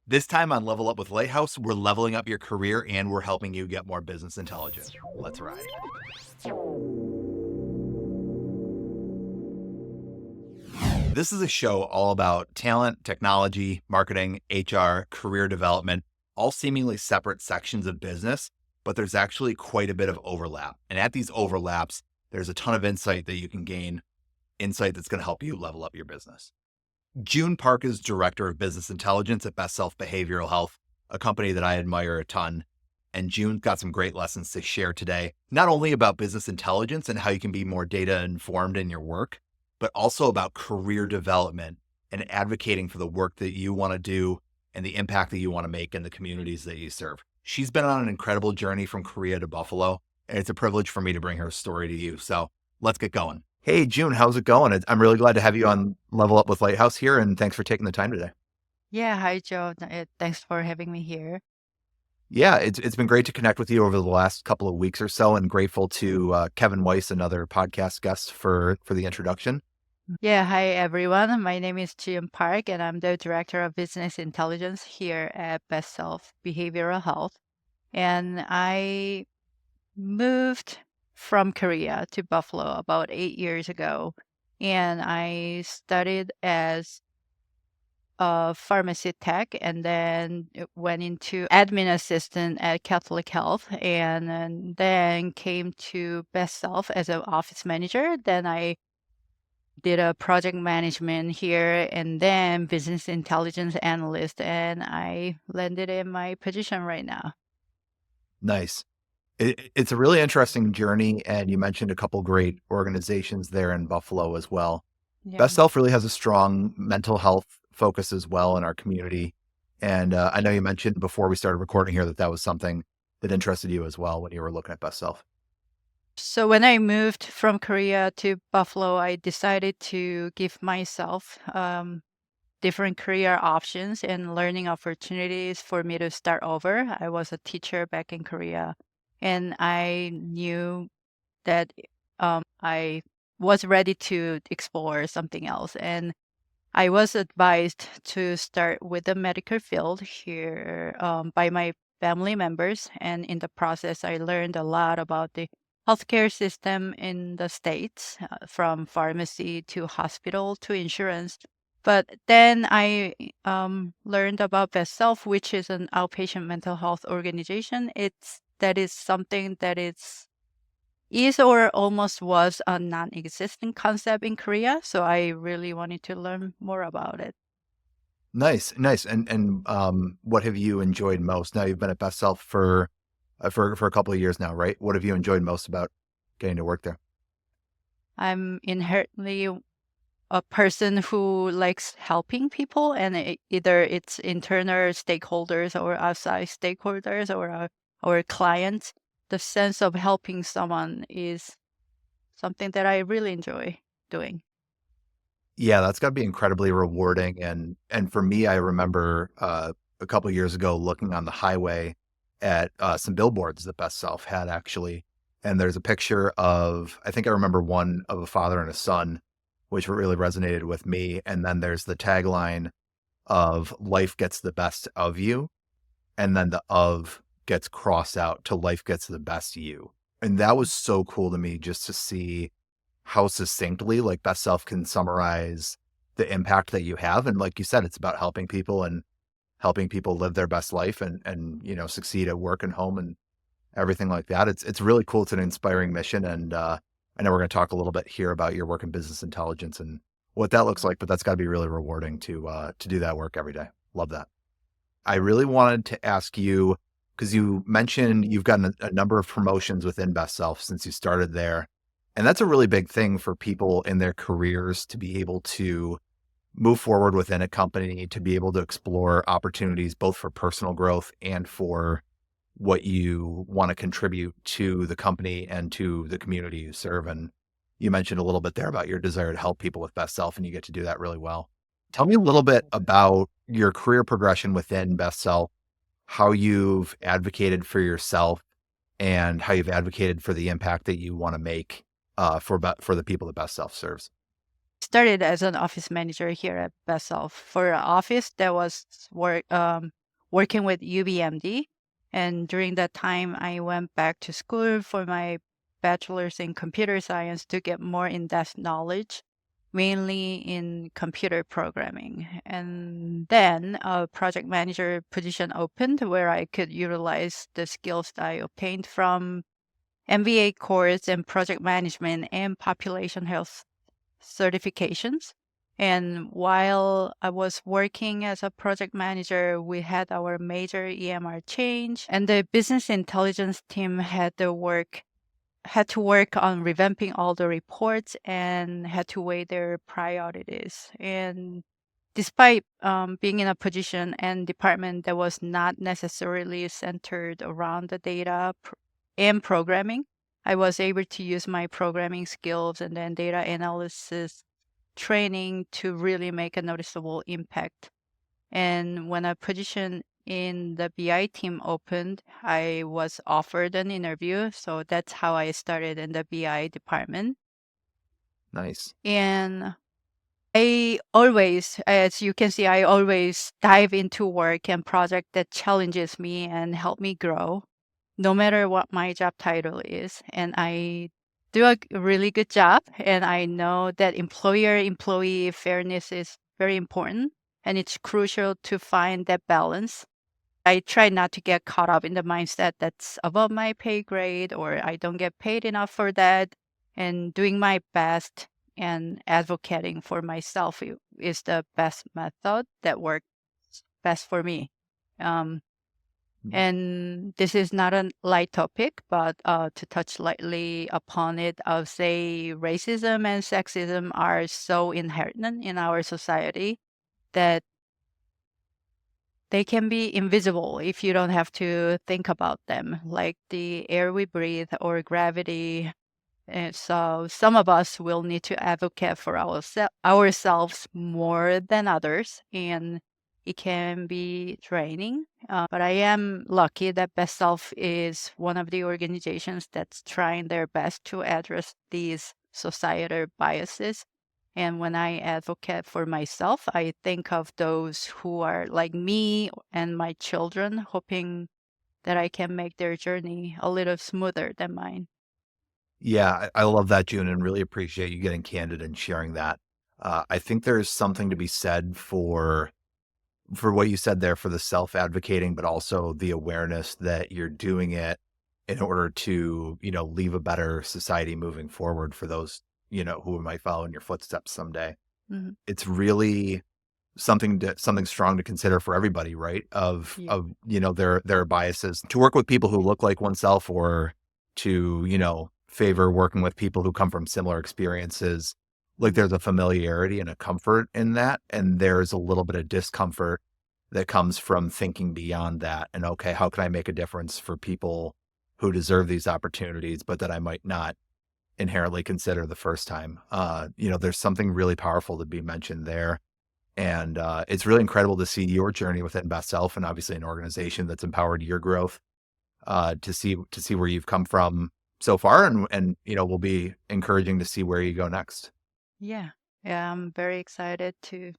This time on Level Up with Lighthouse, we're leveling up your career and we're helping you get more business intelligence. Let's ride. This is a show all about talent, technology, marketing, HR, career development, all seemingly separate sections of business, but there's actually quite a bit of overlap. And at these overlaps, there's a ton of insight that you can gain, insight that's going to help you level up your business. Jieun Park is Director of Business Intelligence at BestSelf Behavioral Health, a company that I admire a ton. And Jieun's got some great lessons to share today, not only about business intelligence and how you can be more data informed in your work, but also about career development and advocating for the work that you want to do and the impact that you want to make in the communities that you serve. She's been on an incredible journey from Korea to Buffalo, and it's a privilege for me to bring her story to you. So let's get going. Hey, Jieun, how's it going? I'm really glad to have you on Level Up with Lighthouse here, and thanks for taking the time today. Yeah, hi Joe. Thanks for having me here. Yeah, it's been great to connect with you over the last couple of weeks or so, and grateful to Kevin Weiss, another podcast guest, for the introduction. Yeah, hi everyone. My name is Jieun Park, and I'm the Director of Business Intelligence here at BestSelf Behavioral Health. And I moved from Korea to Buffalo about 8 years ago, and I studied as a pharmacy tech, and then it went into admin assistant at Catholic Health, and then came to BestSelf as an office manager. Then I did a project management here and then business intelligence analyst, and I landed in my position right now. Nice. It's a really interesting journey, and you mentioned a couple great organizations there in Buffalo as well. Yeah. Best Self really has a strong mental health focus as well in our community. And I know you mentioned before we started recording here that that was something that interested you as well when you were looking at Best Self. So when I moved from Korea to Buffalo, I decided to give myself different career options and learning opportunities for me to start over. I was a teacher back in Korea, and I knew that I was ready to explore something else. And I was advised to start with the medical field here by my family members. And in the process, I learned a lot about the healthcare system in the States, from pharmacy to hospital to insurance. But then I learned about BestSelf, which is an outpatient mental health organization. That is something that is or almost was a non-existent concept in Korea. So I really wanted to learn more about it. Nice, nice. And what have you enjoyed most? Now you've been at Best Self for a couple of years now, right? What have you enjoyed most about getting to work there? I'm inherently a person who likes helping people, and either it's internal stakeholders or outside stakeholders or clients. The sense of helping someone is something that I really enjoy doing. Yeah, that's got to be incredibly rewarding. And for me, I remember a couple of years ago looking on the highway at some billboards that Best Self had actually, and there's a picture of I think I remember one of a father and a son, which really resonated with me. And then there's the tagline of "Life gets the best of you," and then the "of" gets crossed out to "Life gets the best you." And that was so cool to me just to see how succinctly like Best Self can summarize the impact that you have. And like you said, it's about helping people and helping people live their best life and succeed at work and home and everything like that. It's really cool. It's an inspiring mission. And I know we're going to talk a little bit here about your work in business intelligence and what that looks like, but that's got to be really rewarding to do that work every day. Love that. I really wanted to ask you, because you mentioned you've gotten a number of promotions within Best Self since you started there. And that's a really big thing for people in their careers to be able to move forward within a company, to be able to explore opportunities both for personal growth and for what you want to contribute to the company and to the community you serve. And you mentioned a little bit there about your desire to help people with Best Self, and you get to do that really well. Tell me a little bit about your career progression within Best Self, how you've advocated for yourself and how you've advocated for the impact that you want to make for the people that Best Self serves. Started as an office manager here at BestSelf. For office, that was work. working with UBMD. And during that time, I went back to school for my bachelor's in computer science to get more in-depth knowledge, mainly in computer programming. And then a project manager position opened where I could utilize the skills that I obtained from MBA course in project management and population health certifications. And while I was working as a project manager, we had our major EMR change, and the business intelligence team had to work on revamping all the reports and had to weigh their priorities. And despite being in a position and department that was not necessarily centered around the data and programming, I was able to use my programming skills and then data analysis training to really make a noticeable impact. And when a position in the BI team opened, I was offered an interview. So that's how I started in the BI department. Nice. And I always, as you can see, I always dive into work and project that challenges me and help me grow, no matter what my job title is. And I do a really good job. And I know that employee fairness is very important. And it's crucial to find that balance. I try not to get caught up in the mindset that's above my pay grade or I don't get paid enough for that. And doing my best and advocating for myself is the best method that works best for me. Um, Mhm. and this is not a light topic, but to touch lightly upon it, I'll say racism and sexism are so inherent in our society that they can be invisible if you don't have to think about them, like the air we breathe or gravity. And so some of us will need to advocate for ourselves more than others, and it can be draining. But I am lucky that BestSelf is one of the organizations that's trying their best to address these societal biases. And when I advocate for myself, I think of those who are like me and my children, hoping that I can make their journey a little smoother than mine. Yeah, I love that, June, and really appreciate you getting candid and sharing that. I think there's something to be said for what you said there for the self-advocating, but also the awareness that you're doing it in order to, leave a better society moving forward for those, who might follow in your footsteps someday. Mhm. It's really something strong to consider for everybody, right? Of Yeah. of their biases. To work with people who look like oneself or to, favor working with people who come from similar experiences. Like Mm. there's a familiarity and a comfort in that. And there's a little bit of discomfort that comes from thinking beyond that. And okay, how can I make a difference for people who deserve these opportunities, but that I might not inherently consider the first time? There's something really powerful to be mentioned there. And it's really incredible to see your journey within Best Self and obviously an organization that's empowered your growth, to see where you've come from so far, and will be encouraging to see where you go next. Yeah. Yeah, I'm very excited to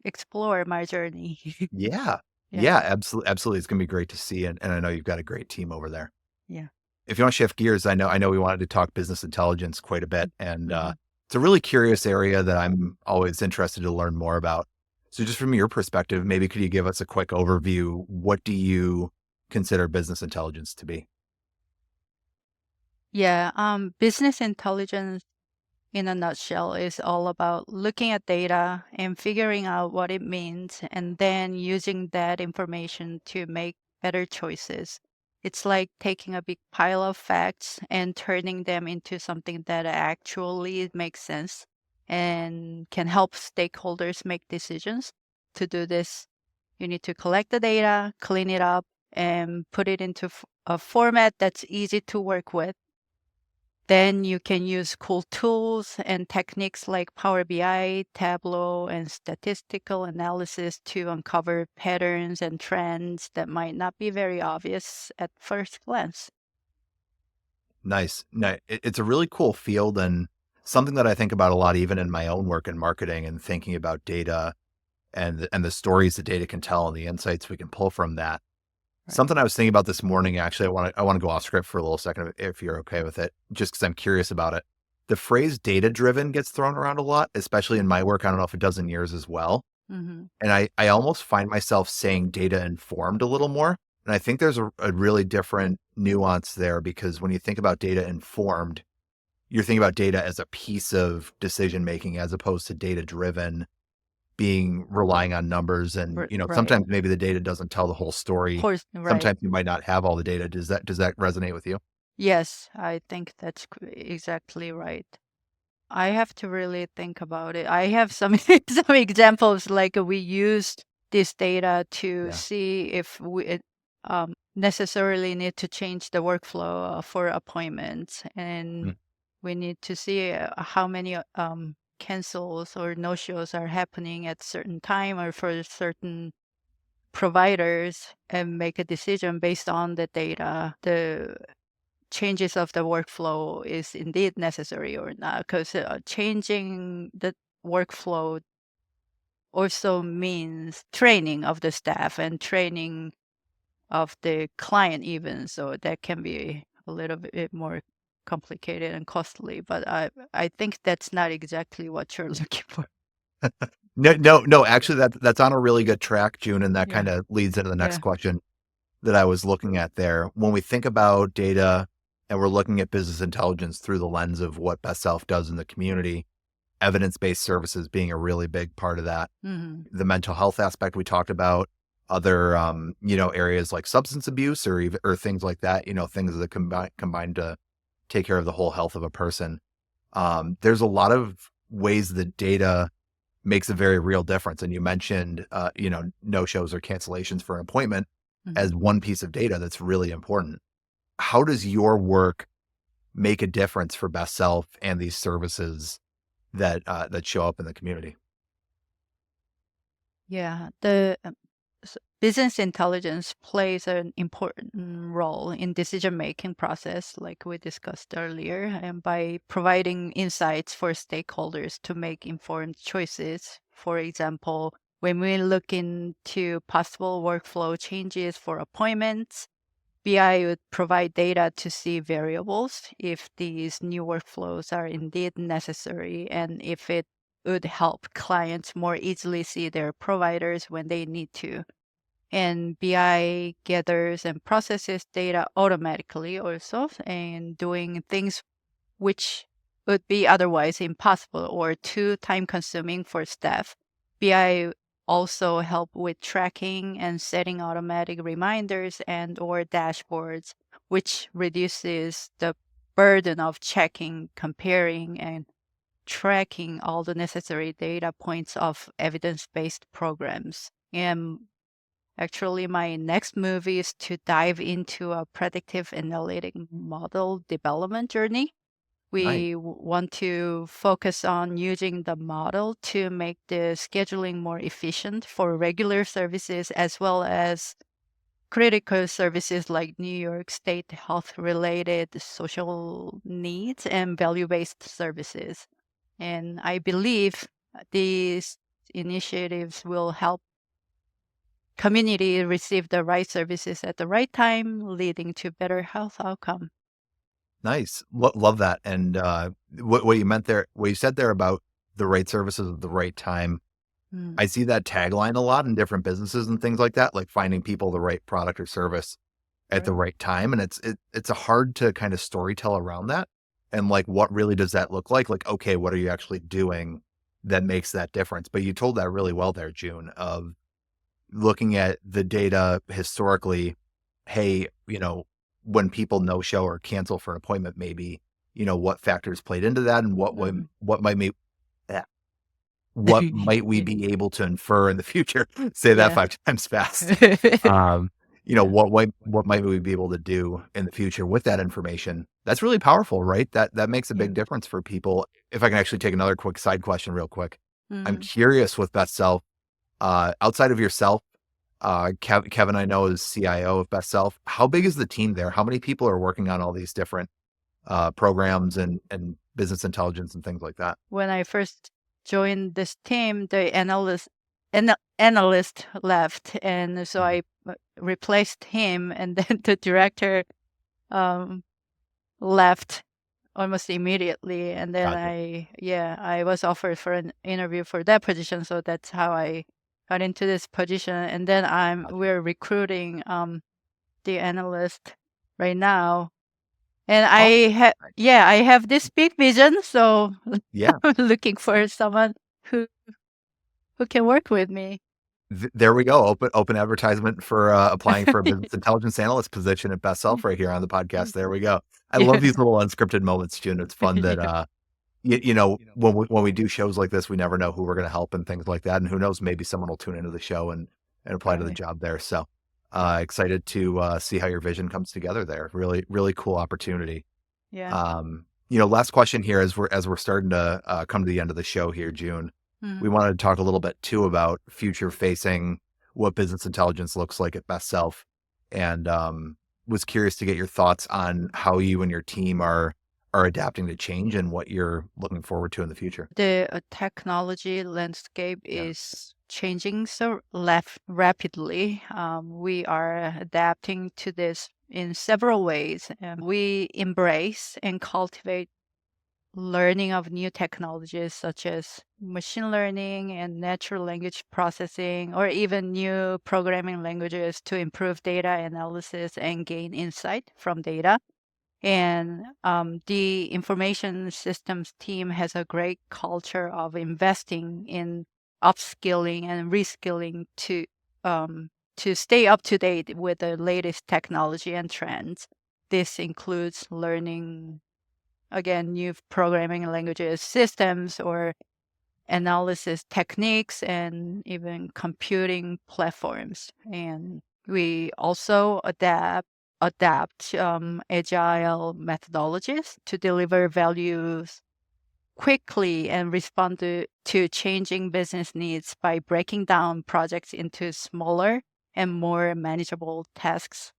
explore my journey. Yeah. Yeah. Yeah, absolutely, absolutely. It's gonna be great to see, and I know you've got a great team over there. Yeah. If you want to shift gears, I know we wanted to talk business intelligence quite a bit, and Mhm. it's a really curious area that I'm always interested to learn more about. So, just from your perspective, maybe could you give us a quick overview? What do you consider business intelligence to be? Yeah. Business intelligence in a nutshell is all about looking at data and figuring out what it means and then using that information to make better choices. It's like taking a big pile of facts and turning them into something that actually makes sense and can help stakeholders make decisions. To do this, you need to collect the data, clean it up, and put it into a format that's easy to work with. Then you can use cool tools and techniques like Power BI, Tableau, and statistical analysis to uncover patterns and trends that might not be very obvious at first glance. Nice. No, it's a really cool field and something that I think about a lot, even in my own work in marketing and thinking about data and the stories the data can tell and the insights we can pull from that. Right. Something I was thinking about this morning, actually, I want to go off script for a little second if you're okay with it, just because I'm curious about it. The phrase data driven gets thrown around a lot, especially in my work. I don't know if it does in yours as well. Mm-hmm. And I almost find myself saying data informed a little more. And I think there's a really different nuance there, because when you think about data informed, you're thinking about data as a piece of decision making as opposed to data driven being relying on numbers. And, Right. sometimes maybe the data doesn't tell the whole story. Horse. Right. Sometimes you might not have all the data. Does that resonate with you? Yes, I think that's exactly right. I have to really think about it. I have some some examples like we use this data to Yeah. see if we necessarily need to change the workflow for appointments, and Mm. we need to see how many cancels or no shows are happening at certain time or for certain providers, and make a decision based on the data. The changes of the workflow is indeed necessary or not, because changing the workflow also means training of the staff and training of the client even, so that can be a little bit more complicated and costly, but I think that's not exactly what you're looking for. No, no, no. Actually, that's on a really good track, June, and that Yeah. kind of leads into the next Yeah. question that I was looking at there. When we think about data and we're looking at business intelligence through the lens of what Best Self does in the community, evidence-based services being a really big part of that. Hmm. The mental health aspect we talked about, other areas like substance abuse or things like that, things that combine to take care of the whole health of a person. There's a lot of ways that data makes a very real difference. And you mentioned no shows or cancellations for an appointment Hmm. as one piece of data that's really important. How does your work make a difference for Best Self and these services that show up in the community? Yeah, the business intelligence plays an important role in decision making process, like we discussed earlier, and by providing insights for stakeholders to make informed choices. For example, when we look into possible workflow changes for appointments, BI would provide data to see variables if these new workflows are indeed necessary, and if it would help clients more easily see their providers when they need to. And BI gathers and processes data automatically also, and doing things which would be otherwise impossible or too time consuming for staff. BI also help with tracking and setting automatic reminders and or dashboards, which reduces the burden of checking, comparing, and tracking all the necessary data points of evidence-based programs. And actually, my next move is to dive into a predictive analytic model development journey. Nice. We want to focus on using the model to make the scheduling more efficient for regular services as well as critical services like New York State health related social needs and value based services. And I believe these initiatives will help community receive the right services at the right time, leading to better health outcome. Nice. Love that. And what you meant there, what you said there about the right services at the right time, Mm, I see that tagline a lot in different businesses and things like that, like finding people the right product or service at the right. right time. And it's a hard to kind of storytell around that. And like, what really does that look like? Like, okay, what are you actually doing that makes that difference? But you told that really well there, June, of looking at the data historically. Hey, when people no show or cancel for an appointment, maybe, what factors played into that, and Mhm. what might make what might we Yeah. be able to infer in the future? Say that Yeah. 5 times fast. Yeah. Um, what might we be able to do in the future with that information? That's really powerful, right? That makes a big difference for people. If I can actually take another quick side question real quick. I'm Mhm. curious with Best Self, outside of yourself, Kevin, I know, is CIO of Best Self. How big is the team there? How many people are working on all these different programs and business intelligence and things like that? When I first joined this team, the analyst analyst left, and so Mhm. I replaced him, and then the director um, left almost immediately, and then Gotcha. I was offered for an interview for that position, so that's how I got into this position. And then Gotcha. we're recruiting the analyst right now, and Awesome. Nice. I have this big vision, so Yeah. I'm looking for someone who can work with me. There we go. Open advertisement for applying for a business intelligence analyst position at BestSelf right here on the podcast. There we go. I love Yeah. these little unscripted moments, June. It's fun that Yeah. when we do shows like this, we never know who we're going to help and things like that. And who knows, maybe someone will tune into the show and apply to the Right. job there. So excited to see how your vision comes together there. Really, really cool opportunity. Yeah. Last question here as we're starting to come to the end of the show here, June. We Mhm. wanted to talk a little bit too about future facing what business intelligence looks like at Best Self, and was curious to get your thoughts on how you and your team are adapting to change and what you're looking forward to in the future. The technology landscape Yeah. is changing so rapidly. We are adapting to this in several ways. We embrace and cultivate learning of new technologies such as machine learning and natural language processing, or even new programming languages to improve data analysis and gain insight from data. And the information systems team has a great culture of investing in upskilling and reskilling to stay up to date with the latest technology and trends. This includes learning, again, new programming languages, systems, or analysis techniques, and even computing platforms. And we also adapt agile methodologies to deliver values quickly and respond to changing business needs by breaking down projects into smaller and more manageable tasks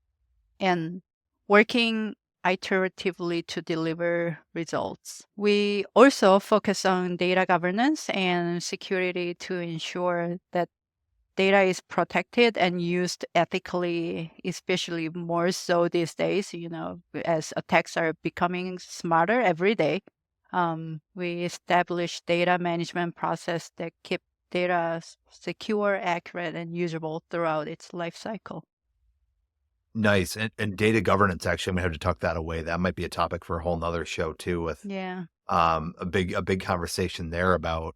and working iteratively to deliver results. We also focus on data governance and security to ensure that data is protected and used ethically, especially more so these days, as attacks are becoming smarter every day. We establish data management process that keep data secure, accurate, and usable throughout its life cycle. Nice. And data governance, actually, I'm gonna have to tuck that away. That might be a topic for a whole nother show too, with Yeah. a big conversation there about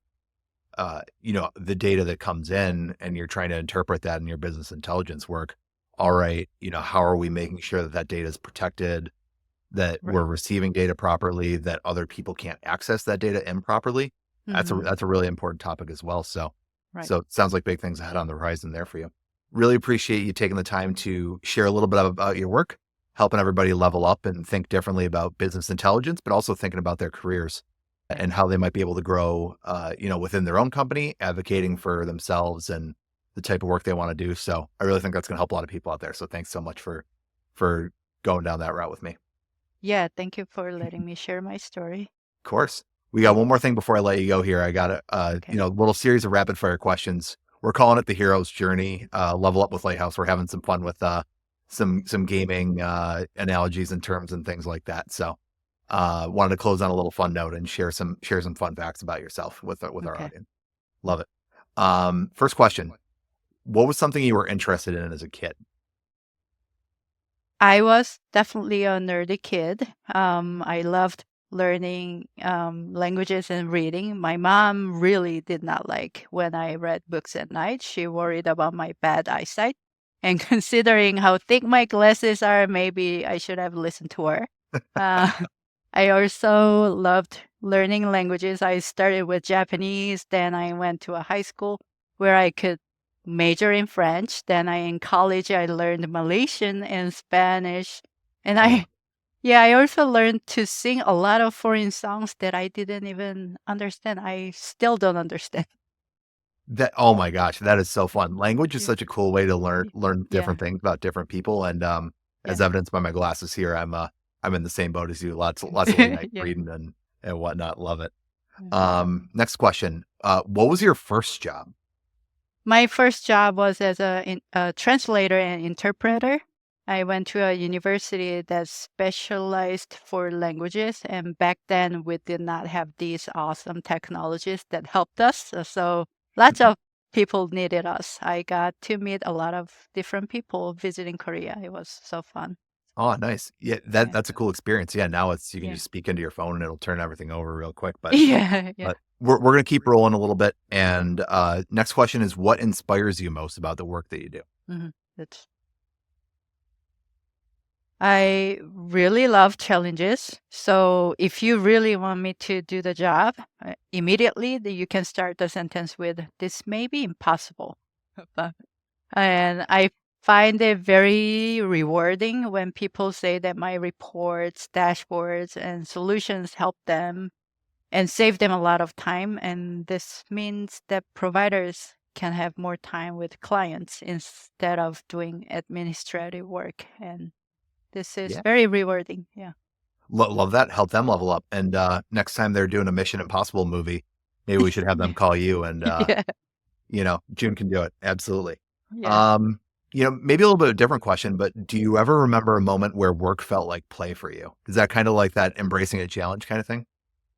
the data that comes in and you're trying to interpret that in your business intelligence work. All right, how are we making sure that that data is protected, that we're Right. receiving data properly, that other people can't access that data improperly? That's a Hmm. that's a really important topic as well. So, Right. so it sounds like big things ahead on the horizon there for you. Really appreciate you taking the time to share a little bit about your work, helping everybody level up and think differently about business intelligence, but also thinking about their careers and Yes. how they might be able to grow, within their own company, advocating for themselves and the type of work they want to do. So I really think that's going to help a lot of people out there. So thanks so much for going down that route with me. Yeah. Thank you for letting me share my story. Of course. We got one more thing before I let you go here. I got a Okay. little series of rapid fire questions. We're calling it the hero's journey. Level up with Lighthouse. We're having some fun with some gaming analogies and terms and things like that. So wanted to close on a little fun note and share some fun facts about yourself with our Okay. audience. Love it. First question. What was something you were interested in as a kid? I was definitely a nerdy kid. I loved learning languages and reading. My mom really did not like when I read books at night. She worried about my bad eyesight. And considering how thick my glasses are, maybe I should have listened to her. Uh, I also loved learning languages. I started with Japanese, then I went to a high school where I could major in French. Then in college I learned Malaysian and Spanish. And Oh, I also learned to sing a lot of foreign songs that I didn't even understand. I still don't understand. oh my gosh, that is so fun. Language is Yeah. such a cool way to learn y- learn Yeah. different things about different people. And as Yeah. evidenced by my glasses here, I'm in the same boat as you. Lots of late night Yeah. reading and whatnot. Love it. Yeah. Next question. What was your first job? My first job was as a translator and interpreter. I went to a university that specialized for languages, and back then we did not have these awesome technologies that helped us. So lots Mhm. of people needed us. I got to meet a lot of different people visiting Korea. It was so fun. Oh, nice. Yeah, Yeah, that's a cool experience. Yeah, now it's you can yeah, just speak into your phone and it'll turn everything over real quick, yeah, yeah. but we're gonna keep rolling a little bit, and, next question is what inspires you most about the work that you do? hmm That's I really love challenges. So if you really want me to do the job immediately, you can start the sentence with, "This may be impossible." But- and I find it very rewarding when people say that my reports, dashboards, and solutions help them and save them a lot of time. And this means that providers can have more time with clients instead of doing administrative work. And this is Yeah. very rewarding, yeah. Love that, help them level up, and, next time they're doing a Mission Impossible movie, maybe we should have them Yeah. call you and, Yeah, June can do it, absolutely. yeah. Um, maybe a little bit of a different question, but do you ever remember a moment where work felt like play for you? Is that kinda like that embracing a challenge kinda thing?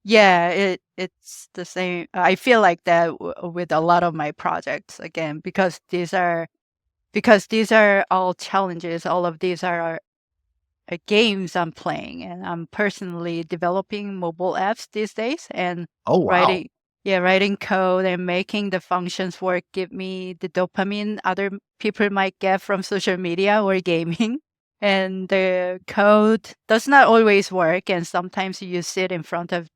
Yeah, it's the same. I feel like that with a lot of my projects, again, because these are all challenges, all of these are games I'm playing, and I'm personally developing mobile apps these days and Oh, wow. writing writing code and making the functions work give me the dopamine other people might get from social media or gaming. And the code does not always work, and sometimes you sit in front of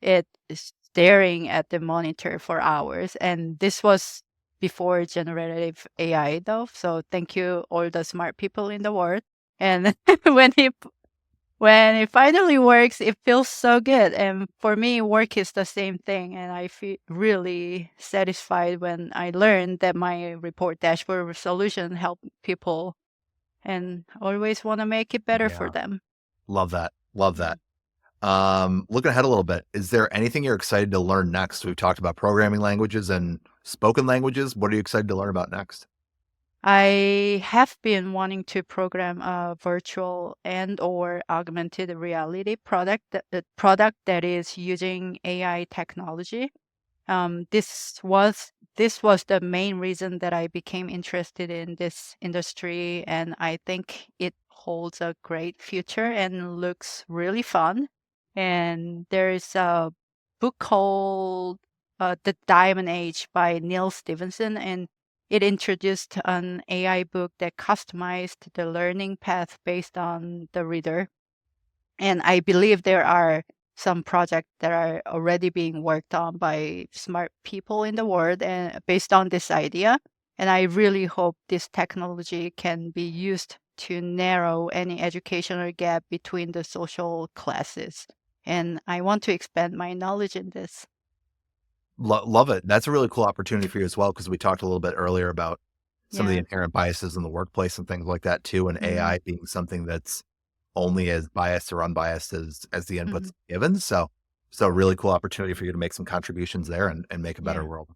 it staring at the monitor for hours. And this was before generative AI though. So thank you all the smart people in the world. And when it finally works, it feels so good. And for me, work is the same thing. And I feel really satisfied when I learned that my report dashboard solution helped people and always want to make it better for Yeah, them. love that, love Yeah. that. Looking ahead a little bit, is there anything you're excited to learn next? We've talked about programming languages and spoken languages. What are you excited to learn about next? I have been wanting to program a virtual and or augmented reality product that is using AI technology. This was the main reason that I became interested in this industry, and I think it holds a great future and looks really fun. And there's a book called "The Diamond Age" by Neil Stevenson, and it introduced an AI book that customized the learning path based on the reader. And I believe there are some projects that are already being worked on by smart people in the world and based on this idea. And I really hope this technology can be used to narrow any educational gap between the social classes. And I want to expand my knowledge in this. Love it. That's a really cool opportunity for you as well, because we talked a little bit earlier about some of the Yeah. inherent biases in the workplace and things like that too, and hmm AI being something that's only as biased or unbiased as the hmm inputs given. So really cool opportunity for you to make some contributions there and make a better Yeah. world.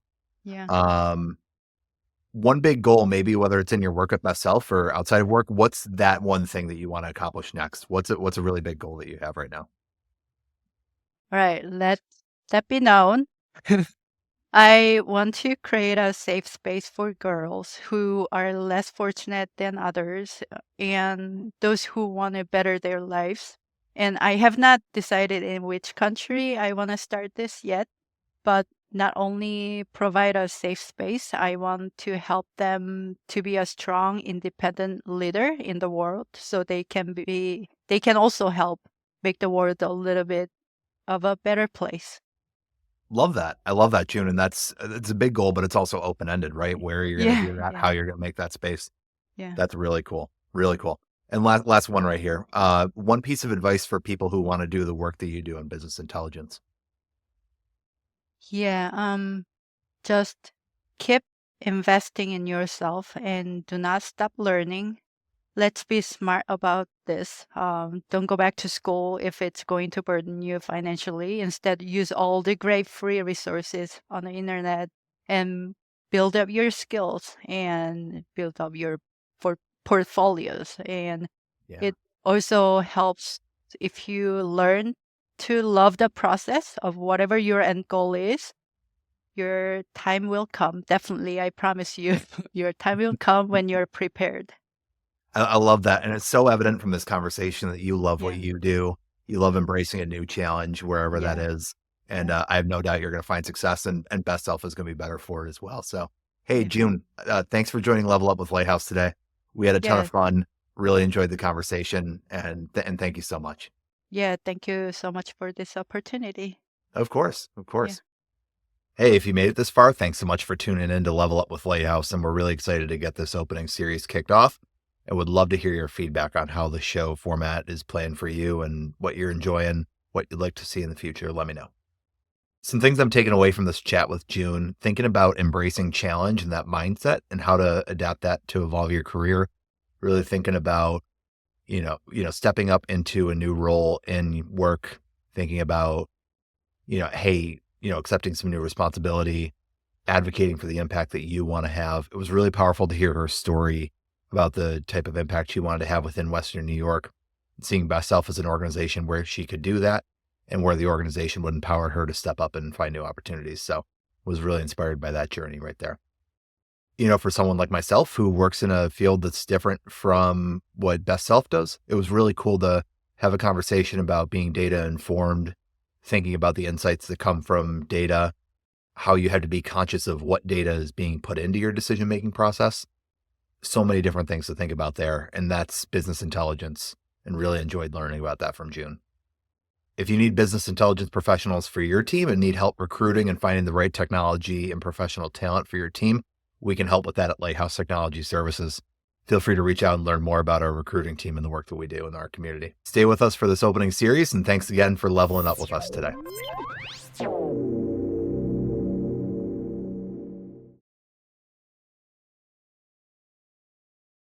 Yeah. Um, one big goal, maybe whether it's in your work at Best Self or outside of work, what's that one thing that you want to accomplish next? What's a really big goal that you have right now? All right. Let that be known. I want to create a safe space for girls who are less fortunate than others and those who want to better their lives. And I have not decided in which country I want to start this yet, but not only provide a safe space, I want to help them to be a strong, independent leader in the world so they can also help make the world a little bit of a better place. Love that. I love that, June, and that's it's a big goal, but it's also open ended, right? Where you're going to Yeah, do that, yeah, how you're going to make that space. yeah. That's really cool. Really cool. And last one right here. One piece of advice for people who want to do the work that you do in business intelligence. Yeah, just keep investing in yourself and do not stop learning. Let's be smart about this. Don't go back to school if it's going to burden you financially. Instead, use all the great free resources on the internet and build up your skills and build up your portfolios. And Yeah. it also helps if you learn to love the process of whatever your end goal is. Your time will come. Definitely, I promise you, your time will come when you're prepared. I love that, and it's so evident from this conversation that you love what Yeah. you do. You love embracing a new challenge wherever that Yeah. is, and, Yeah. I have no doubt you're gonna find success, and Best Self is gonna be better for it as well. So, hey, Yeah. June, thanks for joining Level Up with Lighthouse today. We had a ton Yeah. of fun, really enjoyed the conversation, and thank you so much. Yeah. Thank you so much for this opportunity. Of course, of Yeah. course. Hey, if you made it this far, thanks so much for tuning in to Level Up with Lighthouse, and we're really excited to get this opening series kicked off. I would love to hear your feedback on how the show format is playing for you and what you're enjoying, what you'd like to see in the future. Let me know. Some things I'm taking away from this chat with June, thinking about embracing challenge and that mindset and how to adapt that to evolve your career. Really thinking about, stepping up into a new role in work, thinking about, hey, accepting some new responsibility, advocating for the impact that you want to have. It was really powerful to hear her story about the type of impact she wanted to have within Western New York, seeing Best Self as an organization where she could do that and where the organization would empower her to step up and find new opportunities. So was really inspired by that journey right there. For someone like myself who works in a field that's different from what Best Self does, it was really cool to have a conversation about being data informed, thinking about the insights that come from data, how you have to be conscious of what data is being put into your decision making process. So many different things to think about there. And that's business intelligence. And really enjoyed learning about that from June. If you need business intelligence professionals for your team and need help recruiting and finding the right technology and professional talent for your team, we can help with that at Lighthouse Technology Services. Feel free to reach out and learn more about our recruiting team and the work that we do in our community. Stay with us for this opening series, and thanks again for leveling up with us today.